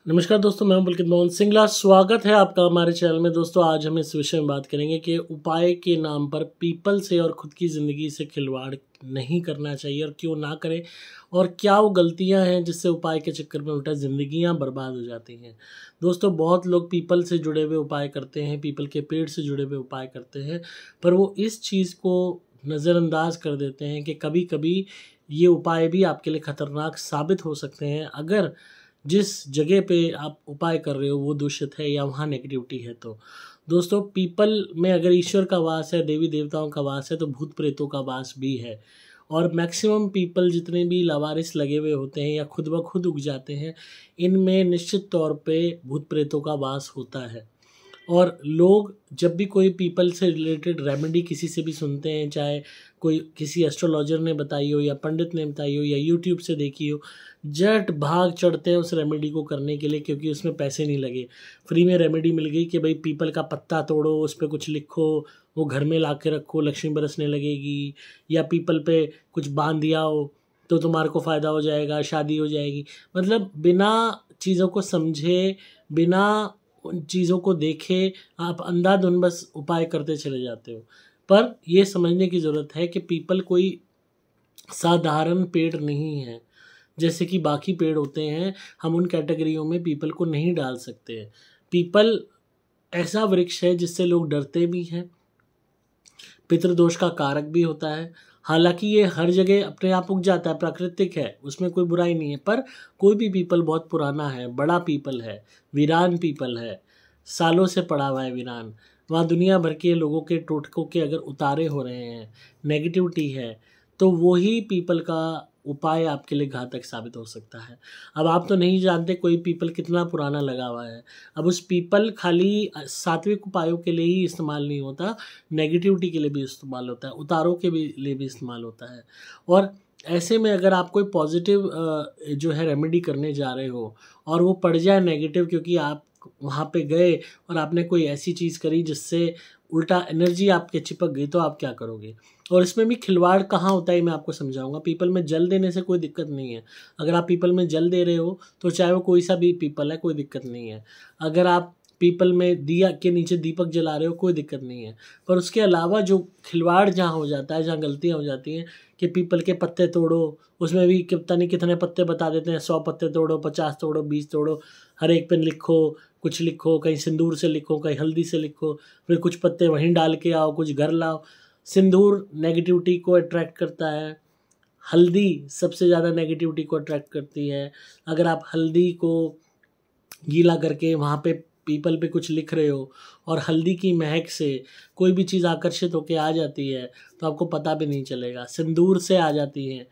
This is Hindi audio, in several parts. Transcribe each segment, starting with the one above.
नमस्कार दोस्तों, मैं हूं पुलकित मोहन सिंगला। स्वागत है आपका हमारे चैनल में। दोस्तों, आज हम इस विषय में बात करेंगे कि उपाय के नाम पर पीपल से और खुद की ज़िंदगी से खिलवाड़ नहीं करना चाहिए और क्यों ना करें, और क्या वो गलतियां हैं जिससे उपाय के चक्कर में उल्टा ज़िंदगियां बर्बाद हो जाती हैं। दोस्तों, बहुत लोग पीपल से जुड़े हुए उपाय करते हैं, पीपल के पेड़ से जुड़े हुए उपाय करते हैं, पर वो इस चीज़ को नज़रअंदाज कर देते हैं कि कभी कभी ये उपाय भी आपके लिए खतरनाक साबित हो सकते हैं अगर जिस जगह पे आप उपाय कर रहे हो वो दूषित है या वहाँ नेगेटिविटी है। तो दोस्तों, पीपल में अगर ईश्वर का वास है, देवी देवताओं का वास है, तो भूत प्रेतों का वास भी है। और मैक्सिमम पीपल जितने भी लावारिस लगे हुए होते हैं या खुद ब खुद उग जाते हैं, इनमें निश्चित तौर पे भूत प्रेतों का वास होता है। और लोग जब भी कोई पीपल से रिलेटेड रेमेडी किसी से भी सुनते हैं, चाहे कोई किसी एस्ट्रोलॉजर ने बताई हो या पंडित ने बताई हो या यूट्यूब से देखी हो, जट भाग चढ़ते हैं उस रेमेडी को करने के लिए, क्योंकि उसमें पैसे नहीं लगे। फ्री में रेमेडी मिल गई कि भाई पीपल का पत्ता तोड़ो, उस पर कुछ लिखो, वो घर में ला के रखो, लक्ष्मी बरसने लगेगी, या पीपल पे कुछ बांध दिया हो तो तुम्हारे को फ़ायदा हो जाएगा, शादी हो जाएगी। मतलब बिना चीज़ों को समझे, बिना उन चीज़ों को देखे आप अंधाधुंध बस उपाय करते चले जाते हो। पर ये समझने की ज़रूरत है कि पीपल कोई साधारण पेड़ नहीं है। जैसे कि बाकी पेड़ होते हैं, हम उन कैटेगरियों में पीपल को नहीं डाल सकते हैं। पीपल ऐसा वृक्ष है जिससे लोग डरते भी हैं, पितृदोष का कारक भी होता है। हालांकि ये हर जगह अपने आप उग जाता है, प्राकृतिक है, उसमें कोई बुराई नहीं है। पर कोई भी पीपल बहुत पुराना है, बड़ा पीपल है, वीरान पीपल है, सालों से पड़ा हुआ है वीरान, वहाँ दुनिया भर के लोगों के टोटकों के अगर उतारे हो रहे हैं, नेगेटिविटी है, तो वही पीपल का उपाय आपके लिए घातक साबित हो सकता है। अब आप तो नहीं जानते कोई पीपल कितना पुराना लगा हुआ है। अब उस पीपल खाली सात्विक उपायों के लिए ही इस्तेमाल नहीं होता, नेगेटिविटी के लिए भी इस्तेमाल होता है, उतारों के भी लिए भी इस्तेमाल होता है। और ऐसे में अगर आप कोई पॉजिटिव जो है रेमेडी करने जा रहे हो और वो पड़ जाए नेगेटिव, क्योंकि आप वहाँ पे गए और आपने कोई ऐसी चीज़ करी जिससे उल्टा एनर्जी आपके चिपक गई, तो आप क्या करोगे। और इसमें भी खिलवाड़ कहाँ होता है मैं आपको समझाऊंगा। पीपल में जल देने से कोई दिक्कत नहीं है। अगर आप पीपल में जल दे रहे हो तो चाहे वो कोई सा भी पीपल है, कोई दिक्कत नहीं है। अगर आप पीपल में दिया के नीचे दीपक जला रहे हो, कोई दिक्कत नहीं है। पर उसके अलावा जो खिलवाड़ जहाँ हो जाता है, जहाँ गलतियाँ हो जाती हैं कि पीपल के पत्ते तोड़ो, उसमें भी पता नहीं कितने पत्ते बता देते हैं, 100 पत्ते तोड़ो, 50 तोड़ो, 20 तोड़ो, हर एक पे लिखो, कुछ लिखो, कहीं सिंदूर से लिखो, कहीं हल्दी से लिखो, फिर कुछ पत्ते वहीं डाल के आओ, कुछ घर लाओ। सिंदूर नेगेटिविटी को अट्रैक्ट करता है, हल्दी सबसे ज़्यादा नेगेटिविटी को अट्रैक्ट करती है। अगर आप हल्दी को गीला करके वहाँ पे पीपल पे कुछ लिख रहे हो और हल्दी की महक से कोई भी चीज़ आकर्षित होकर आ जाती है, तो आपको पता भी नहीं चलेगा। सिंदूर से आ जाती है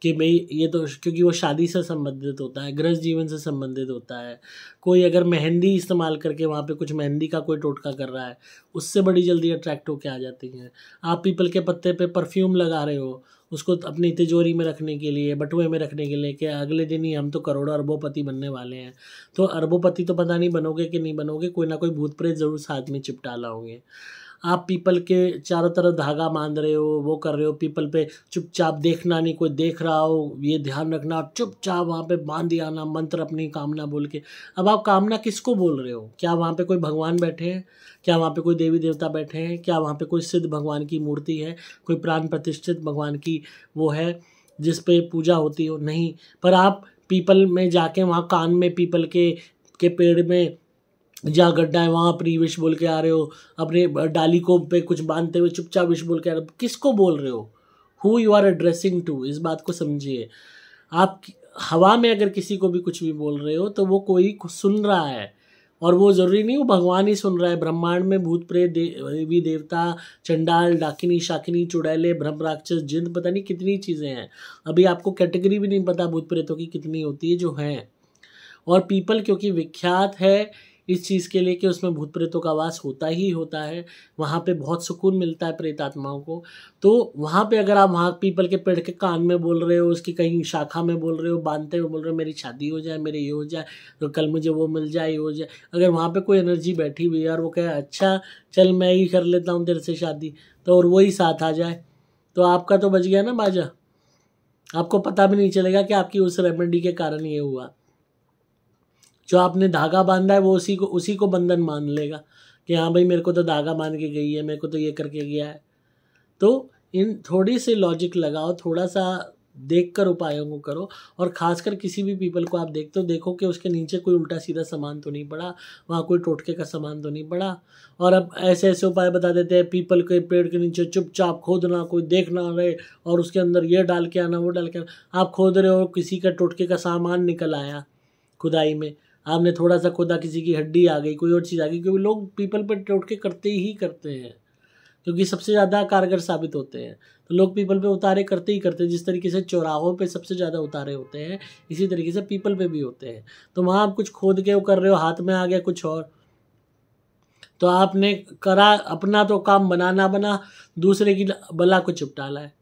कि भाई ये तो, क्योंकि वो शादी से संबंधित होता है, गृहस्थ जीवन से संबंधित होता है। कोई अगर मेहंदी इस्तेमाल करके वहाँ पे कुछ मेहंदी का कोई टोटका कर रहा है, उससे बड़ी जल्दी अट्रैक्ट होके आ जाती हैं। आप पीपल के पत्ते पे परफ्यूम लगा रहे हो, उसको अपनी तिजोरी में रखने के लिए, बटुए में रखने के लिए, कि अगले दिन ही हम तो करोड़ों अरबोपति बनने वाले हैं। तो अरबोपति तो पता नहीं बनोगे कि नहीं बनोगे, कोई ना कोई भूत प्रेत ज़रूर साथ में चिपटा लाओगे। आप पीपल के चारों तरफ धागा बांध रहे हो, वो कर रहे हो, पीपल पे चुपचाप देखना नहीं, कोई देख रहा हो ये ध्यान रखना, चुपचाप वहाँ पे बांध दिया ना मंत्र अपनी कामना बोल के। अब आप कामना किसको बोल रहे हो? क्या वहाँ पे कोई भगवान बैठे हैं? क्या वहाँ पे कोई देवी देवता बैठे हैं? क्या वहाँ पे कोई सिद्ध भगवान की मूर्ति है, कोई प्राण प्रतिष्ठित भगवान की वो है जिस पे पूजा होती हो? नहीं। पर आप पीपल में जाके वहाँ कान में पीपल के पेड़ में जहाँ गड्ढा है वहाँ अपनी विश बोल के आ रहे हो, अपने डाली को पे कुछ बांधते हुए चुपचाप विश बोल के आ रहे हो। किसको बोल रहे हो? Who you are addressing to, इस बात को समझिए। आप हवा में अगर किसी को भी कुछ भी बोल रहे हो तो वो कोई सुन रहा है, और वो ज़रूरी नहीं वो भगवान ही सुन रहा है। ब्रह्मांड में भूत प्रेत देवी देवता, चंडाल, डाकिनी, शाकिनी, चुड़ैले, ब्रह्म राक्षस, जिन, पता नहीं कितनी चीज़ें हैं। अभी आपको कैटेगरी भी नहीं पता भूत प्रेतों की कितनी होती है जो हैं। और पीपल क्योंकि विख्यात है इस चीज़ के लिए कि उसमें भूत प्रेतों का वास होता ही होता है, वहाँ पे बहुत सुकून मिलता है प्रेत आत्माओं को। तो वहाँ पे अगर आप वहाँ पीपल के पेड़ के कान में बोल रहे हो, उसकी कहीं शाखा में बोल रहे हो, बांधते हुए बोल रहे हो मेरी शादी हो जाए, मेरे ये हो जाए, तो कल मुझे वो मिल जाए, ये हो जाए, अगर वहाँ पे कोई एनर्जी बैठी हुई है और वो कहे अच्छा चल मैं ही कर लेता हूँ तेरे से शादी, तो और वही साथ आ जाए, तो आपका तो बच गया ना बाजा। आपको पता भी नहीं चलेगा कि आपकी उस रेमेडी के कारण ये हुआ। जो आपने धागा बांधा है वो उसी को बंधन मान लेगा कि हाँ भाई मेरे को तो धागा बांध के गई है, मेरे को तो ये करके गया है। तो इन थोड़ी सी लॉजिक लगाओ, थोड़ा सा देखकर उपायों को करो। और खासकर किसी भी पीपल को आप देखते हो, देखो कि उसके नीचे कोई उल्टा सीधा सामान तो नहीं पड़ा, वहाँ कोई टोटके का सामान तो नहीं पड़ा। और अब ऐसे ऐसे उपाय बता देते हैं, पीपल के पेड़ के नीचे चुपचाप खोदना, कोई देख ना रहे, और उसके अंदर ये डाल के आना, वो डाल के आना। आप खोद रहे हो, किसी का टोटके का सामान निकल आया खुदाई में, आपने थोड़ा सा खोदा, किसी की हड्डी आ गई, कोई और चीज़ आ गई, क्योंकि लोग पीपल पर टोटके करते ही करते हैं, क्योंकि सबसे ज़्यादा कारगर साबित होते हैं। तो लोग पीपल पे उतारे करते ही करते हैं। जिस तरीके से चौराहों पे सबसे ज़्यादा उतारे होते हैं, इसी तरीके से पीपल पे भी होते हैं। तो वहाँ आप कुछ खोद के वो कर रहे हो, हाथ में आ गया कुछ और, तो आपने करा अपना तो काम बना बना, दूसरे की बला को चिपटा है।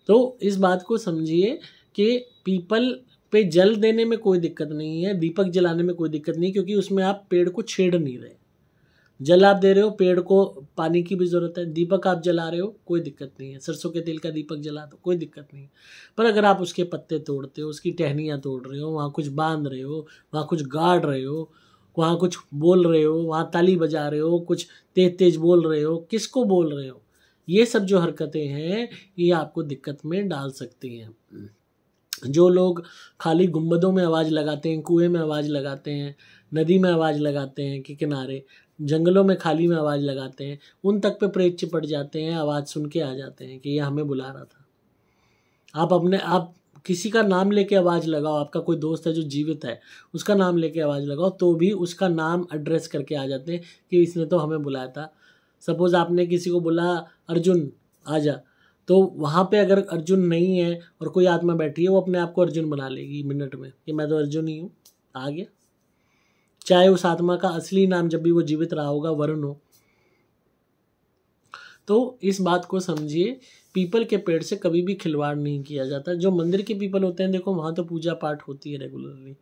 तो इस बात को समझिए कि पीपल पे जल देने में कोई दिक्कत नहीं है, दीपक जलाने में कोई दिक्कत नहीं, क्योंकि उसमें आप पेड़ को छेड़ नहीं रहे। जल आप दे रहे हो, पेड़ को पानी की भी ज़रूरत है। दीपक आप जला रहे हो, कोई दिक्कत नहीं है, सरसों के तेल का दीपक जला दो, कोई दिक्कत नहीं है। पर अगर आप उसके पत्ते तोड़ते हो, उसकी टहनियाँ तोड़ रहे हो, वहाँ कुछ बांध रहे हो, वहाँ कुछ गाड़ रहे हो, वहाँ कुछ बोल रहे हो, वहाँ ताली बजा रहे हो, कुछ तेज तेज बोल रहे हो, किसको बोल रहे हो, ये सब जो हरकतें हैं ये आपको दिक्कत में डाल सकती हैं। जो लोग खाली गुंबदों में आवाज़ लगाते हैं, कुएं में आवाज़ लगाते हैं, नदी में आवाज़ लगाते हैं कि किनारे, जंगलों में खाली में आवाज़ लगाते हैं, उन तक पे प्रेत चिपट जाते हैं, आवाज़ सुन के आ जाते हैं कि ये हमें बुला रहा था। आप किसी का नाम लेके आवाज़ लगाओ, आपका कोई दोस्त है जो जीवित है, उसका नाम लेके आवाज़ लगाओ, तो भी उसका नाम एड्रेस करके आ जाते हैं कि इसने तो हमें बुलाया था। सपोज़ आपने किसी को बोला अर्जुन आजा, तो वहाँ पे अगर अर्जुन नहीं है और कोई आत्मा बैठी है, वो अपने आप को अर्जुन बना लेगी मिनट में कि मैं तो अर्जुन ही हूँ, आ गया। चाहे उस आत्मा का असली नाम जब भी वो जीवित रहा होगा वरुण हो। तो इस बात को समझिए, पीपल के पेड़ से कभी भी खिलवाड़ नहीं किया जाता। जो मंदिर के पीपल होते हैं, देखो वहाँ तो पूजा पाठ होती है रेगुलरली,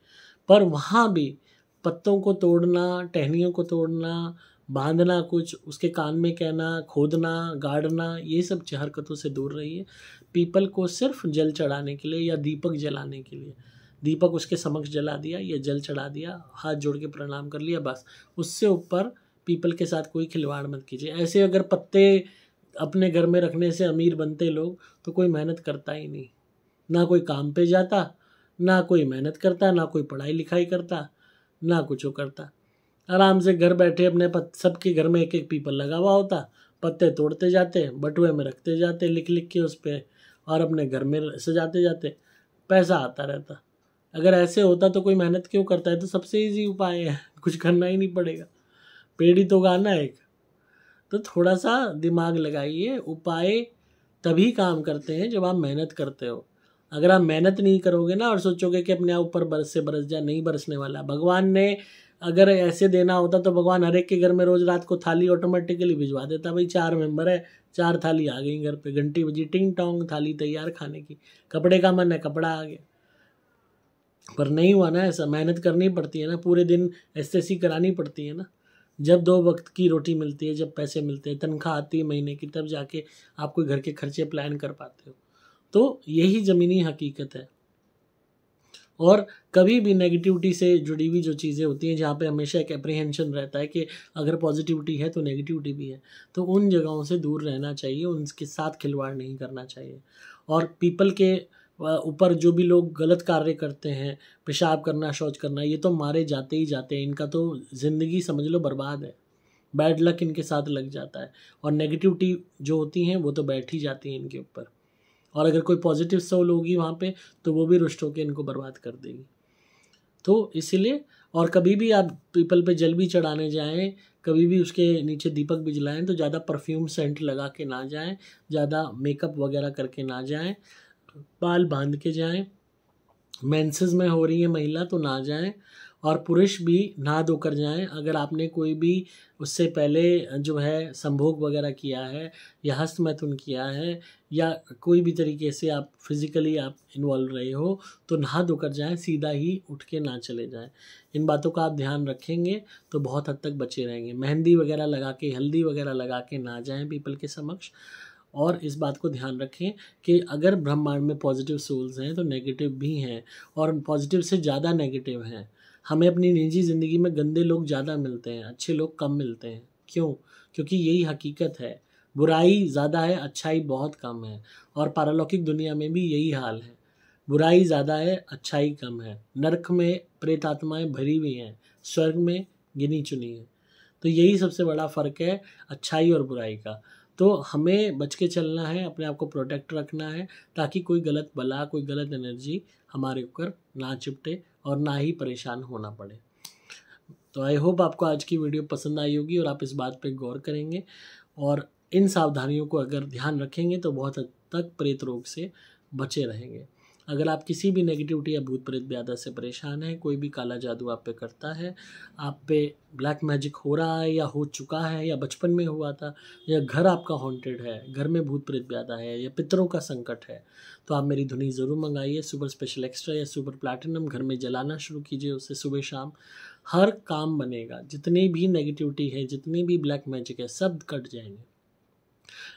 पर वहाँ भी पत्तों को तोड़ना, टहनियों को तोड़ना, बांधना, कुछ उसके कान में कहना, खोदना, गाड़ना, ये सब हरकतों से दूर रहिए। पीपल को सिर्फ जल चढ़ाने के लिए या दीपक जलाने के लिए, दीपक उसके समक्ष जला दिया या जल चढ़ा दिया, हाथ जोड़ के प्रणाम कर लिया, बस। उससे ऊपर पीपल के साथ कोई खिलवाड़ मत कीजिए। ऐसे अगर पत्ते अपने घर में रखने से अमीर बनते लोग, तो कोई मेहनत करता ही नहीं, ना कोई काम पे जाता, ना कोई मेहनत करता, ना कोई पढ़ाई लिखाई करता, ना कुछ करता। आराम से घर बैठे अपने सबके घर में एक एक पीपल लगा हुआ होता, पत्ते तोड़ते जाते, बटुए में रखते जाते लिख लिख के उस पर, और अपने घर में सजाते जाते, पैसा आता रहता। अगर ऐसे होता तो कोई मेहनत क्यों करता है? तो सबसे इजी उपाय है, कुछ करना ही नहीं पड़ेगा, पेड़ ही तो उगाना है एक। तो थोड़ा सा दिमाग लगाइए, उपाय तभी काम करते हैं जब आप मेहनत करते हो। अगर आप मेहनत नहीं करोगे ना और सोचोगे कि अपने ऊपर बरस से बरस जाए, नहीं बरसने वाला। भगवान ने अगर ऐसे देना होता तो भगवान हर एक के घर में रोज रात को थाली ऑटोमेटिकली भिजवा देता। भाई 4 मेंबर है, 4 थाली आ गई घर पे, घंटी बजी, टिंग टोंग, थाली तैयार खाने की। कपड़े का मन है, कपड़ा आ गया। पर नहीं हुआ ना ऐसा, मेहनत करनी पड़ती है ना, पूरे दिन एसएससी करानी पड़ती है ना। जब 2 वक्त की रोटी मिलती है, जब पैसे मिलते हैं, तनख्वाह आती है महीने की, तब जाके आप कोई घर के खर्चे प्लान कर पाते हो। तो यही ज़मीनी हकीकत है। और कभी भी नेगेटिविटी से जुड़ी हुई जो चीज़ें होती हैं, जहाँ पे हमेशा एक एप्रीहेंशन रहता है कि अगर पॉजिटिविटी है तो नेगेटिविटी भी है, तो उन जगहों से दूर रहना चाहिए, उनके साथ खिलवाड़ नहीं करना चाहिए। और पीपल के ऊपर जो भी लोग गलत कार्य करते हैं, पेशाब करना, शौच करना, ये तो मारे जाते ही जाते हैं। इनका तो ज़िंदगी समझ लो बर्बाद है, बैड लक इनके साथ लग जाता है। और नेगेटिविटी जो होती हैं वो तो बैठ ही जाती हैं इनके ऊपर। और अगर कोई पॉजिटिव सोल होगी वहाँ पे, तो वो भी रुष्ट होकर इनको बर्बाद कर देगी। तो इसीलिए, और कभी भी आप पीपल पे जल भी चढ़ाने जाएं, कभी भी उसके नीचे दीपक भी जलाएं, तो ज़्यादा परफ्यूम सेंट लगा के ना जाएं, ज़्यादा मेकअप वगैरह करके ना जाएं, बाल बांध के जाएं। मेंसेस में हो रही है महिला तो ना जाएं, और पुरुष भी नहा धोकर जाएं। अगर आपने कोई भी उससे पहले जो है संभोग वगैरह किया है, या हस्त मैथुन किया है, या कोई भी तरीके से आप फिजिकली आप इन्वॉल्व रहे हो, तो नहा धोकर जाएं, सीधा ही उठ के ना चले जाएं। इन बातों का आप ध्यान रखेंगे तो बहुत हद तक बचे रहेंगे। मेहंदी वगैरह लगा के, हल्दी वगैरह लगा के ना जाएं पीपल के समक्ष। और इस बात को ध्यान रखें कि अगर ब्रह्मांड में पॉजिटिव सोल्स हैं तो नेगेटिव भी हैं, और पॉजिटिव से ज़्यादा नेगेटिव हैं। हमें अपनी निजी ज़िंदगी में गंदे लोग ज़्यादा मिलते हैं, अच्छे लोग कम मिलते हैं। क्यों? क्योंकि यही हकीकत है। बुराई ज़्यादा है, अच्छाई बहुत कम है। और पारलौकिक दुनिया में भी यही हाल है। बुराई ज़्यादा है, अच्छाई कम है। नरक में प्रेत आत्माएँ भरी हुई हैं, स्वर्ग में गिनी चुनी हैं। तो यही सबसे बड़ा फ़र्क है अच्छाई और बुराई का। तो हमें बच के चलना है, अपने आप को प्रोटेक्ट रखना है, ताकि कोई गलत बला, कोई गलत एनर्जी हमारे ऊपर ना चिपटे और ना ही परेशान होना पड़े। तो आई होप आपको आज की वीडियो पसंद आई होगी और आप इस बात पे गौर करेंगे और इन सावधानियों को अगर ध्यान रखेंगे तो बहुत हद तक प्रेत रोग से बचे रहेंगे। अगर आप किसी भी नेगेटिविटी या भूत प्रेत ब्याधा से परेशान हैं, कोई भी काला जादू आप पे करता है, आप पे ब्लैक मैजिक हो रहा है या हो चुका है या बचपन में हुआ था, या घर आपका हॉन्टेड है, घर में भूत प्रेत ब्याधा है या पितरों का संकट है, तो आप मेरी धुनी ज़रूर मंगाइए। सुपर स्पेशल एक्स्ट्रा या सुपर प्लैटिनम घर में जलाना शुरू कीजिए, उससे सुबह शाम हर काम बनेगा। जितनी भी नेगेटिविटी है, जितनी भी ब्लैक मैजिक है, सब कट जाएंगे।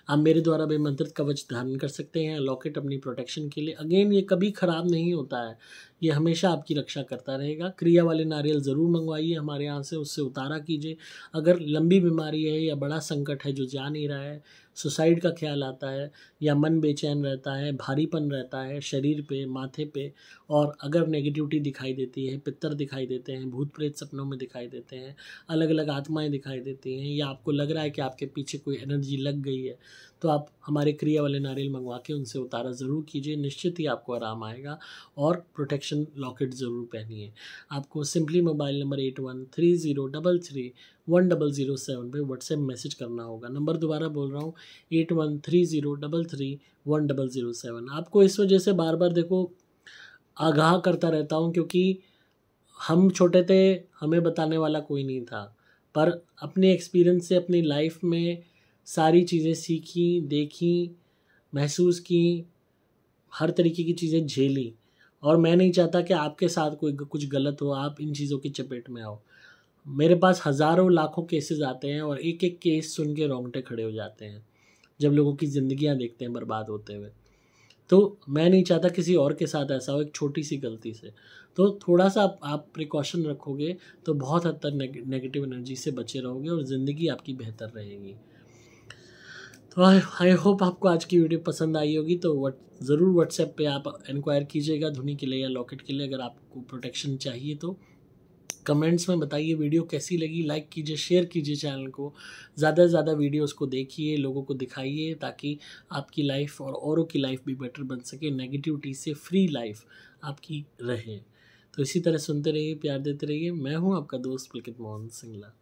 आप मेरे द्वारा भी मंत्रित कवच धारण कर सकते हैं, लॉकेट अपनी प्रोटेक्शन के लिए। अगेन ये कभी ख़राब नहीं होता है, ये हमेशा आपकी रक्षा करता रहेगा। क्रिया वाले नारियल ज़रूर मंगवाइए हमारे यहाँ से, उससे उतारा कीजिए। अगर लंबी बीमारी है या बड़ा संकट है जो जा नहीं रहा है, सुसाइड का ख्याल आता है या मन बेचैन रहता है, भारीपन रहता है शरीर पे, माथे पे, और अगर नेगेटिविटी दिखाई देती है, पित्तर दिखाई देते हैं, भूत प्रेत सपनों में दिखाई देते हैं, अलग अलग आत्माएं दिखाई देती हैं, या आपको लग रहा है कि आपके पीछे कोई एनर्जी लग गई है, तो आप हमारे क्रिया वाले नारियल मंगवा के उनसे उतारा ज़रूर कीजिए। निश्चित ही आपको आराम आएगा। और प्रोटेक्शन लॉकेट ज़रूर पहनिए। आपको सिंपली मोबाइल नंबर 8130331007 पे व्हाट्सएप मैसेज करना होगा। नंबर दोबारा बोल रहा हूँ, 8130331007। आपको इस वजह से बार बार देखो आगाह करता रहता हूँ, क्योंकि हम छोटे थे, हमें बताने वाला कोई नहीं था, पर अपने एक्सपीरियंस से अपनी लाइफ में सारी चीज़ें सीखी, देखी, महसूस की, हर तरीके की चीज़ें झेली। और मैं नहीं चाहता कि आपके साथ कोई कुछ गलत हो, आप इन चीज़ों की चपेट में आओ। मेरे पास हज़ारों लाखों केसेस आते हैं और एक एक केस सुन के रोंगटे खड़े हो जाते हैं जब लोगों की ज़िंदगियां देखते हैं बर्बाद होते हुए। तो मैं नहीं चाहता किसी और के साथ ऐसा हो एक छोटी सी गलती से। तो थोड़ा सा आप प्रिकॉशन रखोगे तो बहुत हद तक नेगेटिव एनर्जी से बचे रहोगे और ज़िंदगी आपकी बेहतर रहेगी। तो आई होप आपको आज की वीडियो पसंद आई होगी। तो ज़रूर व्हाट्सएप पे आप इंक्वायर कीजिएगा धुनी के लिए या लॉकेट के लिए। अगर आपको प्रोटेक्शन चाहिए तो कमेंट्स में बताइए वीडियो कैसी लगी, लाइक कीजिए, शेयर कीजिए चैनल को, ज़्यादा से ज़्यादा वीडियोस को देखिए, लोगों को दिखाइए, ताकि आपकी लाइफ और औरों की लाइफ भी बेटर बन सके, नेगेटिविटी से फ्री लाइफ आपकी रहे। तो इसी तरह सुनते रहिए, प्यार देते रहिए। मैं हूँ आपका दोस्त पुलकित मोहन सिंगला।